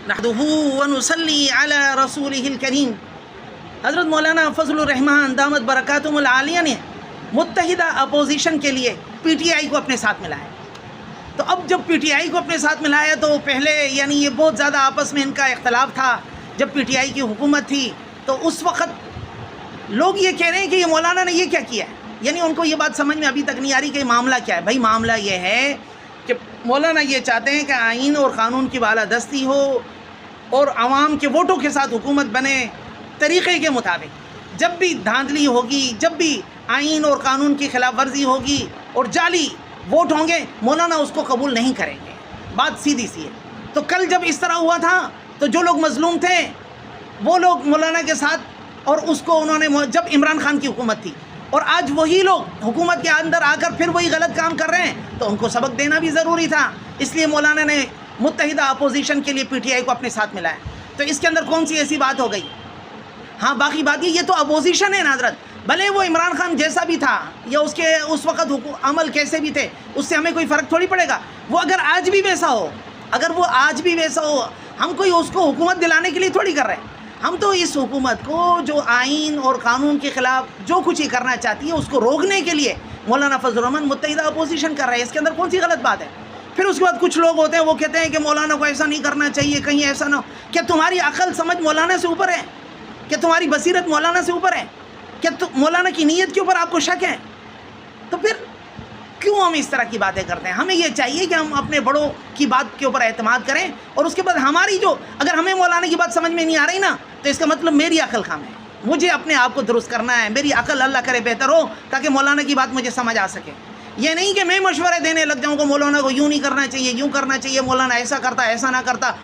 نحمدہ ونصلی علی رسولہ الکریم۔ حضرت مولانا فضل الرحمان دامت برکاتہم العالیہ نے متحدہ اپوزیشن کے لیے پی ٹی آئی کو اپنے ساتھ ملایا۔ تو اب جب پی ٹی آئی کو اپنے ساتھ ملایا تو پہلے یہ بہت زیادہ آپس میں ان کا اختلاف تھا۔ جب پی ٹی آئی کی حکومت تھی تو اس وقت لوگ یہ کہہ رہے ہیں کہ یہ مولانا نے یہ کیا کیا ہے، ان کو یہ بات سمجھ میں ابھی تک نہیں آ رہی کہ معاملہ کیا ہے۔ بھائی معاملہ یہ ہے کہ مولانا یہ چاہتے ہیں کہ آئین اور قانون کی بالادستی ہو اور عوام کے ووٹوں کے ساتھ حکومت بنے، طریقے کے مطابق۔ جب بھی دھاندلی ہوگی، جب بھی آئین اور قانون کی خلاف ورزی ہوگی اور جعلی ووٹ ہوں گے، مولانا اس کو قبول نہیں کریں گے۔ بات سیدھی سی ہے۔ تو کل جب اس طرح ہوا تھا تو جو لوگ مظلوم تھے وہ لوگ مولانا کے ساتھ، اور اس کو انہوں نے جب عمران خان کی حکومت تھی، اور آج وہی لوگ حکومت کے اندر آ کر پھر وہی غلط کام کر رہے ہیں، تو ان کو سبق دینا بھی ضروری تھا۔ اس لیے مولانا نے متحدہ اپوزیشن کے لیے پی ٹی آئی کو اپنے ساتھ ملایا۔ تو اس کے اندر کون سی ایسی بات ہو گئی؟ ہاں، باقی بات یہ تو اپوزیشن ہے نا حضرت، بھلے وہ عمران خان جیسا بھی تھا یا اس کے اس وقت عمل کیسے بھی تھے، اس سے ہمیں کوئی فرق تھوڑی پڑے گا۔ وہ اگر آج بھی ویسا ہو، ہم کوئی اس کو حکومت دلانے کے لیے تھوڑی کر رہے ہیں۔ ہم تو اس حکومت کو جو آئین اور قانون کے خلاف جو کچھ ہی کرنا چاہتی ہے اس کو روکنے کے لیے مولانا فضل الرحمان متحدہ اپوزیشن کر رہے ہیں۔ اس کے اندر کون سی غلط بات ہے؟ پھر اس کے بعد کچھ لوگ ہوتے ہیں وہ کہتے ہیں کہ مولانا کو ایسا نہیں کرنا چاہیے، کہیں ایسا نہ ہو۔ کیا تمہاری عقل سمجھ مولانا سے اوپر ہے؟ کیا تمہاری بصیرت مولانا سے اوپر ہے؟ کیا مولانا کی نیت کے اوپر آپ کو شک ہے؟ تو پھر کیوں ہم اس طرح کی باتیں کرتے ہیں؟ ہمیں یہ چاہیے کہ ہم اپنے بڑوں کی بات کے اوپر اعتماد کریں، اور اس کے بعد ہماری اگر ہمیں مولانا کی بات سمجھ میں نہیں آ رہی نا، تو اس کا مطلب میری عقل خام ہے، مجھے اپنے آپ کو درست کرنا ہے۔ میری عقل اللہ کرے بہتر ہو تاکہ مولانا کی بات مجھے سمجھ آ سکے۔ یہ نہیں کہ میں مشورے دینے لگ جاؤں کہ مولانا کو یوں نہیں کرنا چاہیے، یوں کرنا چاہیے، مولانا ایسا کرتا ایسا نہ کرتا۔